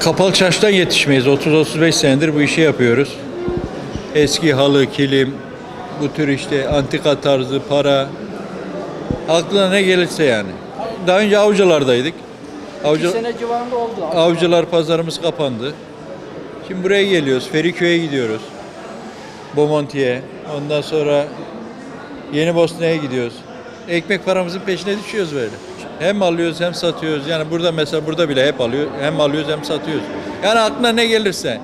Kapalı Çarşı'dan yetişmeyiz. 30-35 senedir bu işi yapıyoruz. Eski halı, kilim, bu tür işte antika tarzı para, aklına ne gelirse yani. Daha önce Avcılar'daydık. 2 sene civarında oldu. Avcılar pazarımız kapandı. Şimdi buraya geliyoruz. Feriköy'e gidiyoruz. Bomonti'ye. Ondan sonra Yenibosna'ya gidiyoruz. Ekmek paramızın peşine düşüyoruz böyle. Hem alıyoruz hem satıyoruz. Yani burada mesela burada bile hep alıyor. Hem alıyoruz hem satıyoruz. Yani aklına ne gelirse.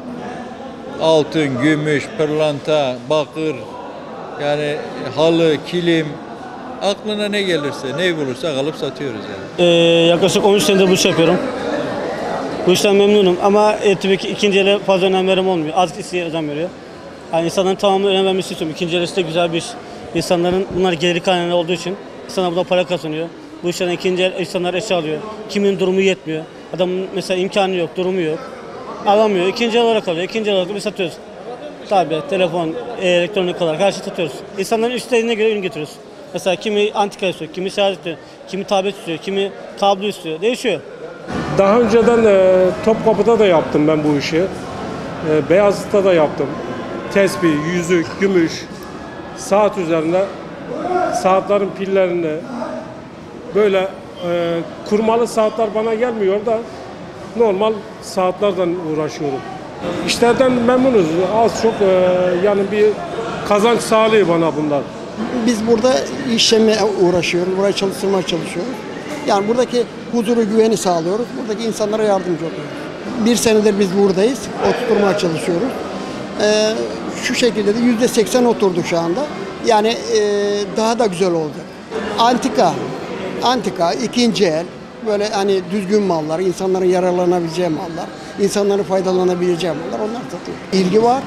Altın, gümüş, pırlanta, bakır, yani halı, kilim. Aklına ne gelirse, ne bulursak alıp satıyoruz yani. Yaklaşık 13 senedir bu işi yapıyorum. Bu işten memnunum ama tabii ki ikinci ele fazla önem verem olmuyor. Az kişiye önem veriyor. Yani insanların tamamına önem vermesi istiyorum. İkinci el de güzel bir iş. İnsanların bunlar geliri kaynağı olduğu için insanlar buradan para kazanıyor. Bu işten ikinci el insanlar eşya alıyor. Kimin durumu yetmiyor. Adamın mesela imkanı yok, durumu yok. Alamıyor. İkinci el olarak alıyor. İkinci el olarak biz satıyoruz. Tabii telefon, elektronik olarak her şeyi satıyoruz. İnsanların istediğine göre ürün getiriyoruz. Mesela kimi antika istiyor, kimi şahit istiyor, kimi tablet istiyor, kimi tablo istiyor. Değişiyor. Daha önceden Topkapı'da da yaptım ben bu işi. Beyazıt'ta da yaptım. Tespih, yüzük, gümüş, saat üzerine, saatlerin pillerini, böyle kurmalı saatler bana gelmiyor da normal saatlerden uğraşıyorum. İşlerden memnunuz. Az çok yani bir kazanç sağlıyor bana bunlar. Biz burada işleme uğraşıyoruz, burayı çalıştırmaya çalışıyoruz. Yani buradaki huzuru, güveni sağlıyoruz, buradaki insanlara yardımcı oluyoruz. Bir senedir biz buradayız, oturtmaya çalışıyoruz. Şu şekilde de %80 oturdu şu anda. Yani daha da güzel olacak. Antika, ikinci el, böyle hani düzgün mallar, insanların yararlanabileceği mallar, insanların faydalanabileceği mallar, onlar satıyor. İlgi var.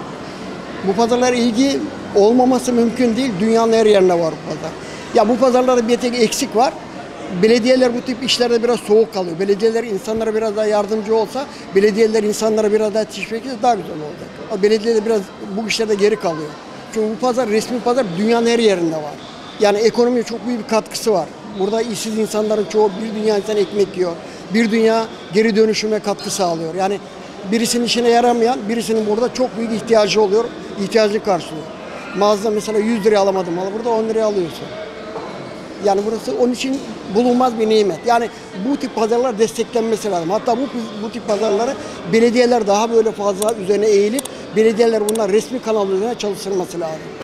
Bu pazarlara ilgi olmaması mümkün değil. Dünyanın her yerinde var bu pazar. Ya bu pazarlarda bir tek eksik var. Belediyeler bu tip işlerde biraz soğuk kalıyor. Belediyeler insanlara biraz daha yardımcı olsa, belediyeler insanlara biraz daha teşvik etse daha güzel olacak. Belediyeler biraz bu işlerde geri kalıyor. Çünkü bu pazar, resmi pazar dünyanın her yerinde var. Yani ekonomiye çok büyük bir katkısı var. Burada işsiz insanların çoğu bir dünya insan ekmek yiyor. Bir dünya geri dönüşüme katkı sağlıyor. Yani birisinin işine yaramayan, birisinin burada çok büyük ihtiyacı oluyor. İhtiyacını karşılıyor. Mağazada mesela 100 liraya alamadım malı, burada 10 liraya alıyorsun. Yani burası onun için bulunmaz bir nimet. Yani bu tip pazarlar desteklenmesi lazım. Hatta bu tip pazarları belediyeler daha böyle fazla üzerine eğilip belediyeler bunlar resmi kanal üzerine çalıştırması lazım.